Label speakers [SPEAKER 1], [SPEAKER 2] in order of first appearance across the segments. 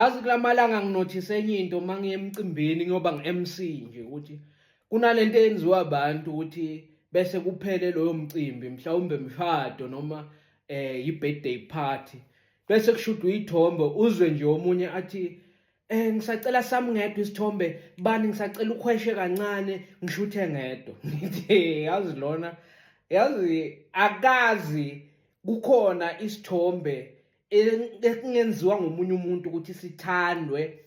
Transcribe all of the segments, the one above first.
[SPEAKER 1] Yazi kulamalanga nginothise enye into mangiye emcimbini ngoba ngi-MC nje ukuthi kunalento eyenziwa abantu ukuthi bese kuphele loyo mcimbi mhlawumbe umshado noma i-birthday party bese kushudwa iy'thombe uzwe nje omunye athi ngisacela sami ngedwa isithombe bani ngisacela ukhweshe kancane ngishuthe ngedwa. Ngithi yazi lona yazi akazi kukhona isithombe ekungenziwa ngomunye umuntu ukuthi sithandwe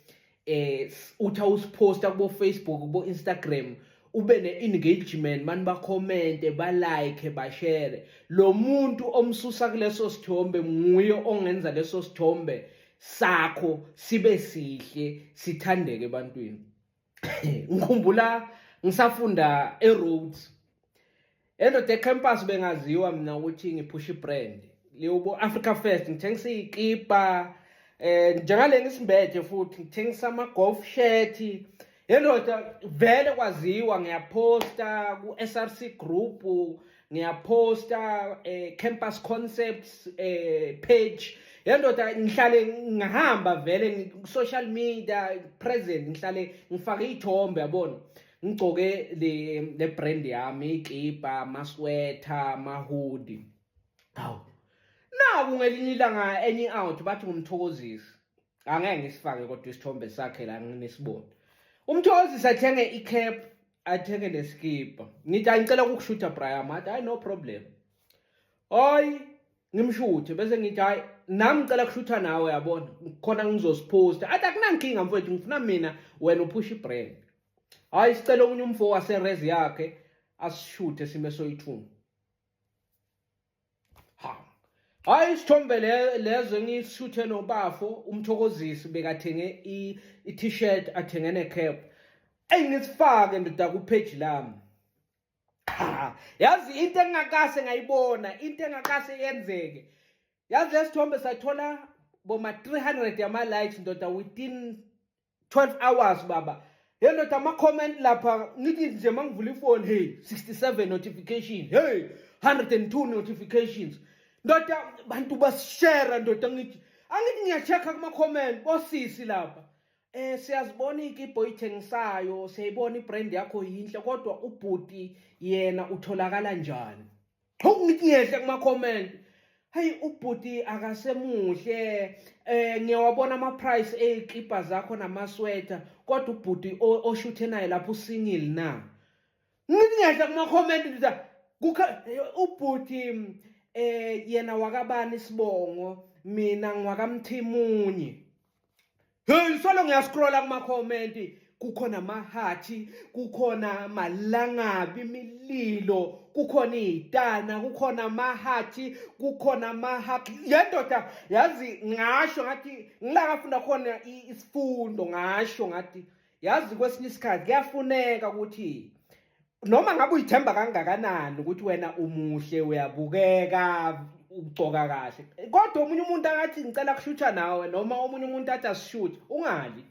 [SPEAKER 1] uthi awusiphosta kubo Facebook kubo Instagram ube ne-engagement mani bakhomente balike bashare lo muntu omsusa kuleso sithombe nguye ongenza leso sithombe sakho sibe sihle sithandeke ebantwini. Ngikhumbula ngisafunda eRhodes endoda ecampus bengaziwa mina ukuthi ngiphusha ibrand leyo Africa First ngithengisa izikipa njengale ngisimbethe futhi ngithengisa ama-golf shirt endoda vele kwaziwa ngiyaposta ku-SRC group ngiyaposta campus concepts page yendoda ngihlale ngihamba vele ku-social media present ngihlale ngifake iy'thombe yabona ngigcoke le brand yami ikipa amaswetha amahudi. Hawu naku ngelinye ilanga enye out bathi ngumthokozisi angeke ngisifake kodwa isithombe sakhe la nginesiboni umthokozisi athenge i-cap athenge neskipa ngithi angicela ukukushutha Brian athi hayi no problem hayi ngimshuthe bese ngithi hayi nami ngicela kushutha nawe yabona khona ngizosiphosta athi akunankinga mfowethu ngifuna mina wena uphusha ibrand hayi sicela omunye umfo waserezi yakhe asishuthe sime soyithuma. Hayi isithombe lezo ngisishuthe noBafo umthokozisi bekathenge i-t-shirt athenge ne-cap engisifake ndoda ku-page lami. Yazi into engakase ngayibona into engakase yenzeke yazi lesithombe sathola boma 300 yama-likes ndoda within 12 hours baba yendoda ama-comment lapha ngithi nje mangivula ifoni hey 67 notification hey 102 notifications ndoda bantu basishare ndoda angithi ngiyachecka kuma-comment bosisi lapha siyazibona ikipo oyithengisayo siyayibona ibrand yakho yinhle kodwa ubhuti yena utholakala njani. Ngithi ngiyehle kuma-comment hey ubhuti akasemuhle ngiyawabona ama-price ey'kipa zakho namasweta kodwa ubhuti oshuthe naye lapho usingile na. Ngithi ngiyehle kuma-comment ubhuti yena wakabani isibongo mina ngiwakamthimunye. Hey solo ngiyascrolla kuma-comment kukhona amahathi kukhona malangabi imililo kukhona iy'tana kukhona amahathi kukhona amahaki yendoda yazi ngasho ngathi ngilakafunda khona isifundo ngasho ngathi yazi kwesinye isikhathi kuyafuneka ukuthi noma ngabe uyithemba kangakanani ukuthi wena umuhle uyabukeka ugcoka kahle kodwa omunye umuntu angathi ngicela kushutha nawe noma omunye umuntu athi asishuthe ungali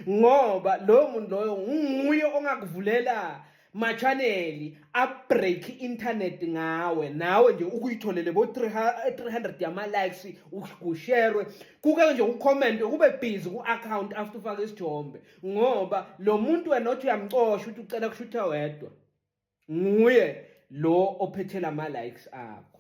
[SPEAKER 1] ngoba loyo muntu loyo nguye ongakuvulela ma-channel abreak i-internet ngawe nawe nje ukuyitholele bo 300 yama-likes kusherwe kuke nje ucommente kube busy ku-account after ufake isithombe ngoba lo muntu wena othi uyamcosha ukuthi ucela kushutha wedwa nguye lo ophethela ama-likes akho.